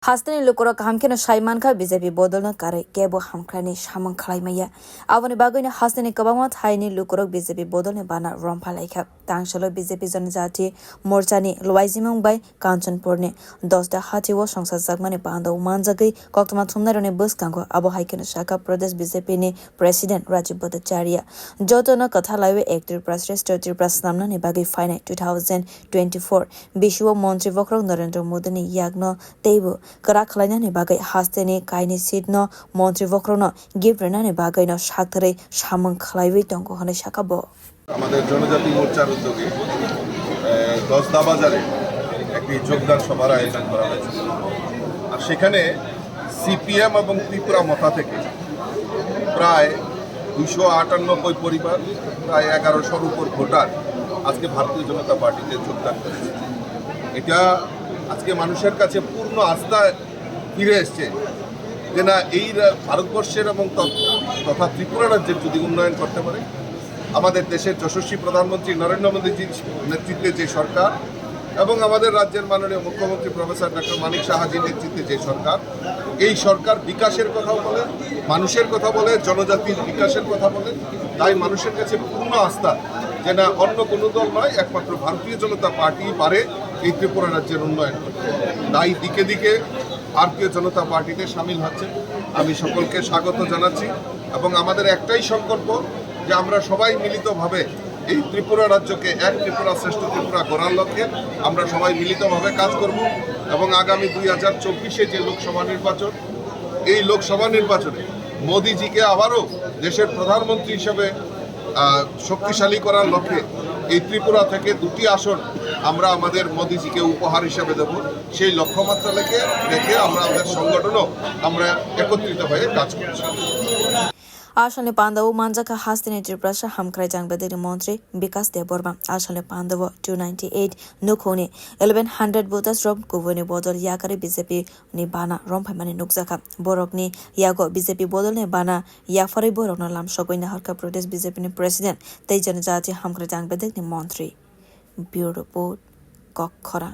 Hastani lukurok hamkino shaimanka BJP bodolna kare kebo hamkrani shamang khlaimaya awani bagoina hastani kabama thaini lukurok BJP bodolne bana rompalaika tangshalo BJP janajati morchani loaizimung bai kanchanpurne 10 hatiwo sangsad jagmani bando manjagai koktama thumnarone buskango abo haikino shaka pradesh BJP ni president Rajiv Bhattacharya jotona katha laiwe actor president prasnamna ne bagai final 2024 biswa মন্ত্রী বক্রক Narendra Modi ni yagno teibo kara khlainani bagai hasteni kaini sitno মন্ত্রী বক্রনো গিফরেনানি বাগাইনো সাকরে সামং খলাইবি তঙ্গ হনে শাকাবো আমাদের জনজাতি মোর্চার উদ্যোগে 10 বাজারে একটি যোগদান সভার আয়োজন করা হয়েছে আর সেখানে সিপিএম এবং ত্রিপুরা মথা থেকে প্রায় 298 পরিবার প্রায় 1100 উপর ভোটার আজকে ভারতীয় জনতা পার্টিতে যোগদান করেছে এটা আজকে মানুষের কাছে পূর্ণ আস্থা ফিরে এসছে যে না এই ভারতবর্ষের এবং তথা ত্রিপুরা রাজ্যের যদি উন্নয়ন করতে পারে আমাদের দেশের যশস্বী প্রধানমন্ত্রী নরেন্দ্র মোদীজির নেতৃত্বে যে সরকার এবং আমাদের রাজ্যের মাননীয় মুখ্যমন্ত্রী প্রফেসর ডক্টর মানিক সাহাজির নেতৃত্বে যে সরকার এই সরকার বিকাশের কথা বলে মানুষের কথা বলে জনজাতির বিকাশের কথা বলে তাই মানুষের কাছে পূর্ণ আস্থা যে না অন্য কোনো দল নয় একমাত্র ভারতীয় জনতা পার্টি পারে এই ত্রিপুরা রাজ্যের উন্নয়ন করতে তাই দিকে দিকে ভারতীয় জনতা পার্টিতে সামিল হচ্ছে আমি সকলকে স্বাগত জানাচ্ছি এবং আমাদের একটাই সংকল্প যে আমরা সবাই মিলিতভাবে এই ত্রিপুরা রাজ্যকে এক ত্রিপুরা শ্রেষ্ঠ ত্রিপুরা গড়ার লক্ষ্যে আমরা সবাই মিলিতভাবে কাজ করব এবং আগামী 2024-এ যে লোকসভা নির্বাচন এই লোকসভা নির্বাচনে মোদিজিকে আবারও দেশের প্রধানমন্ত্রী হিসেবে শক্তিশালী করার লক্ষ্যে এই ত্রিপুরা থেকে 2টি আসন আমরা আমাদের মোদিজিকে উপহার হিসেবে দেব সেই লক্ষ্যমাত্রা রেখে আমরা আমাদের সংগঠনও আমরা একত্রিত হয়ে কাজ করছি আসলে পান্ডব মানজাকা হাস্তিনি ত্রিপ্রাসা হামক্রাই জাংবাদের মন্ত্রী বিকাশ দেববর্মা আসলে পান্ডব 298 নুখনি 1100 বুতাস রম কুবনি বদল ইয়াকারে বিজেপি নি বানা রমফাইমানি নুকজাকা বরকনি ইয়াগো বিজেপি বদল নে বানা ইয়াফারি বরকনা লাম সগৈনা হরকা প্রদেশ বিজেপি নি প্রেসিডেন্ট তেই জনজাতি হামক্রাই জাংবাদের নি মন্ত্রী ব্যুরো রিপোর্ট কক্ষরা।